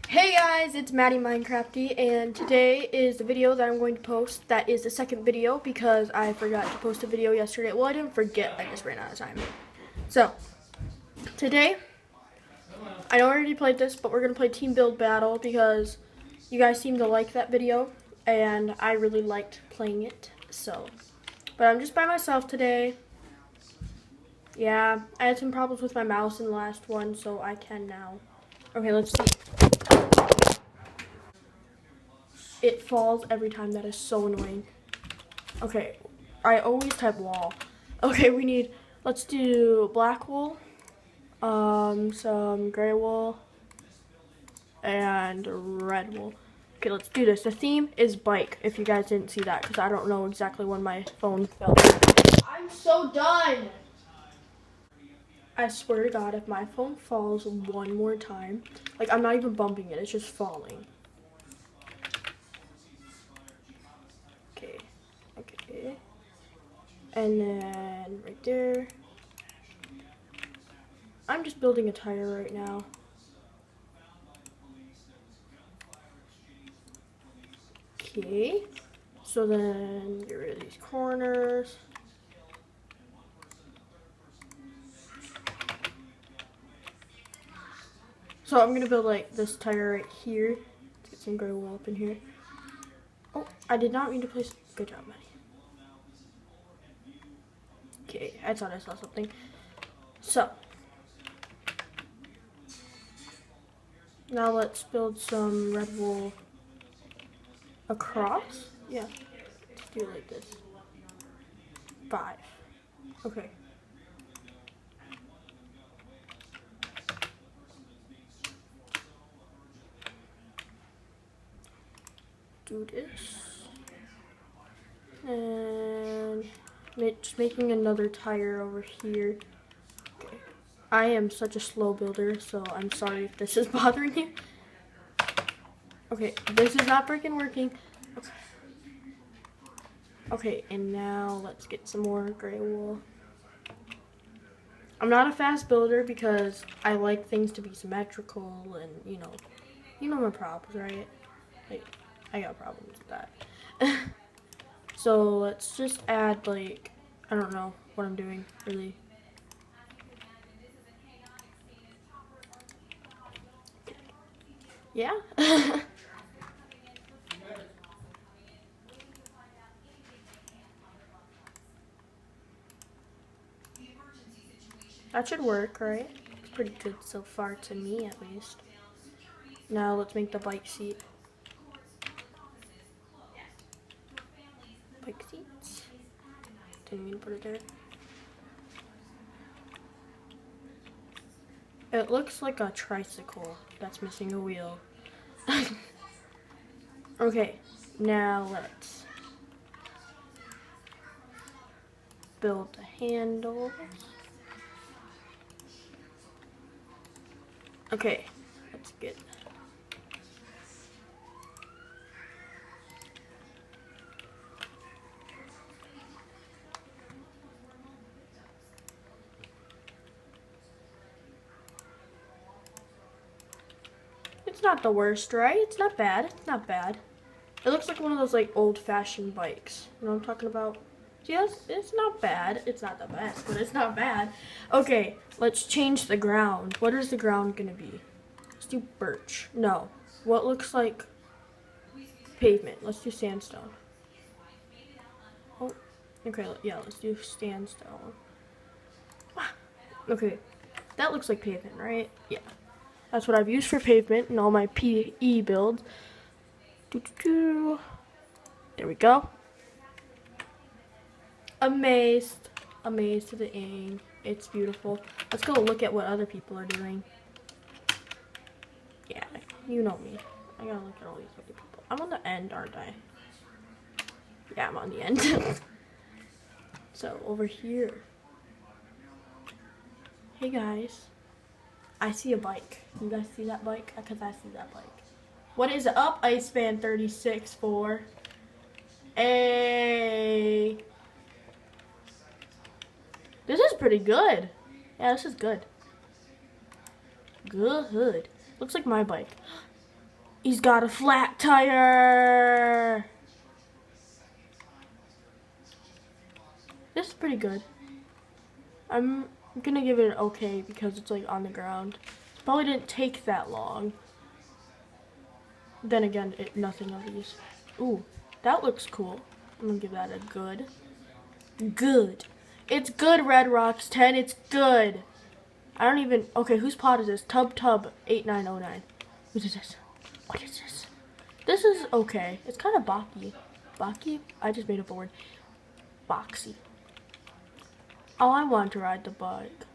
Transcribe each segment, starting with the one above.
Hey guys, it's Maddie Minecrafty, and today is the video that I'm going to post. That is the second video because I forgot to post a video yesterday. Well, I didn't forget, I just ran out of time. So, today, I know I already played this, but we're going to play Team Build Battle because you guys seem to like that video, and I really liked playing it, so. But I'm just by myself today. Yeah, I had some problems with my mouse in the last one, so I can now. Okay, let's see. It falls every time. That is so annoying. Okay, I always type wall. Okay, let's do black wool, some gray wool, and red wool. Okay, let's do this. The theme is bike, if you guys didn't see that, because I don't know exactly when my phone fell. I'm so done! I swear to God, if my phone falls one more time, like, I'm not even bumping it, it's just falling. Okay. And then right there. I'm just building a tire right now. Okay. So then get rid of these corners. So I'm gonna build like this tire right here. Let's get some gray wool up in here. Oh, I did not mean to place. Good job, Maddie. Okay, I thought I saw something. So now let's build some red wool across. Yeah, let's do it like this. 5. Okay. Do this. And just making another tire over here. Okay. I am such a slow builder, so I'm sorry if this is bothering you. Okay, this is not freaking working. Okay, and now let's get some more gray wool. I'm not a fast builder because I like things to be symmetrical and, you know my problems, right? Like, I got problems with that. So let's just add, like, I don't know what I'm doing, really. Yeah. That should work, right? It's pretty good so far to me, at least. Now let's make the bike seat. Bike seats. Didn't mean to put it there. It looks like a tricycle that's missing a wheel. Okay, now let's build the handles. Okay, that's good. It's not the worst, right? It's not bad. It's not bad. It looks like one of those like old-fashioned bikes. You know what I'm talking about? Yes, it's not bad. It's not the best, but it's not bad. Okay, let's change the ground. What is the ground gonna be? Let's do birch. No. What looks like pavement? Let's do sandstone. Oh, okay, yeah, let's do sandstone. Okay, that looks like pavement, right? Yeah. That's what I've used for pavement in all my PE builds. There we go. Amazed to the end. It's beautiful. Let's go look at what other people are doing. Yeah, you know me. I gotta look at all these other people. I'm on the end, aren't I? Yeah, I'm on the end. So, over here. Hey guys. I see a bike. You guys see that bike? Because I see that bike. What is it? Up, Iceman 36 for. Hey. This is pretty good. Yeah, this is good. Good. Looks like my bike. He's got a flat tire. This is pretty good. I'm gonna give it an okay because it's like on the ground. It probably didn't take that long. Then again, nothing of these. Ooh, that looks cool. I'm gonna give that a good. Good. It's good, Red Rocks 10. It's good. I don't even. Okay, whose pot is this? Tub 8909. What is this? What is this? This is okay. It's kind of boxy. Boxy? I just made up a word. Boxy. Oh, I want to ride the bike.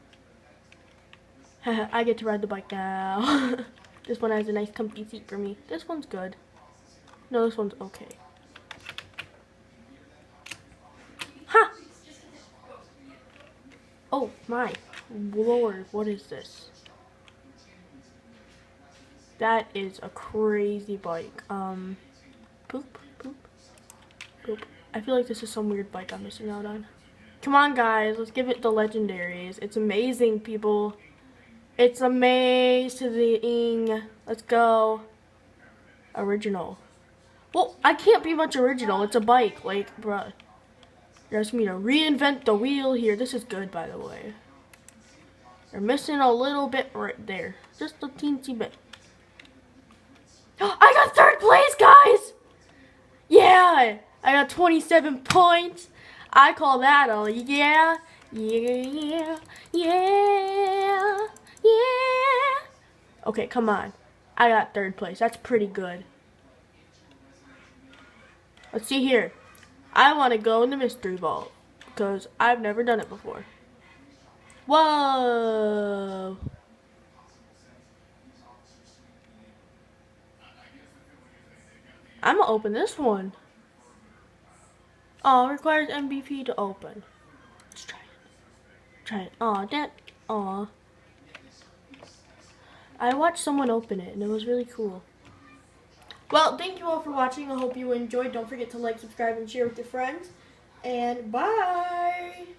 I get to ride the bike now. This one has a nice comfy seat for me. This one's good. No, this one's okay. Ha! Oh my lord, what is this? That is a crazy bike. Poop. I feel like this is some weird bike I'm missing out on. Come on, guys, let's give it the legendaries. It's amazing, people. It's amazing. Let's go. Original. Well, I can't be much original. It's a bike. Like, bruh. You're asking me to reinvent the wheel here. This is good, by the way. You're missing a little bit right there. Just a teensy bit. I got 3rd place, guys! Yeah! I got 27 points. I call that a yeah. Okay, come on. I got 3rd place. That's pretty good. Let's see here. I want to go in the mystery vault because I've never done it before. Whoa. I'm going to open this one. Oh, it requires MVP to open. Let's try it. Try it. Aw, that. Aw. I watched someone open it and it was really cool. Well, thank you all for watching. I hope you enjoyed. Don't forget to like, subscribe, and share with your friends. And bye!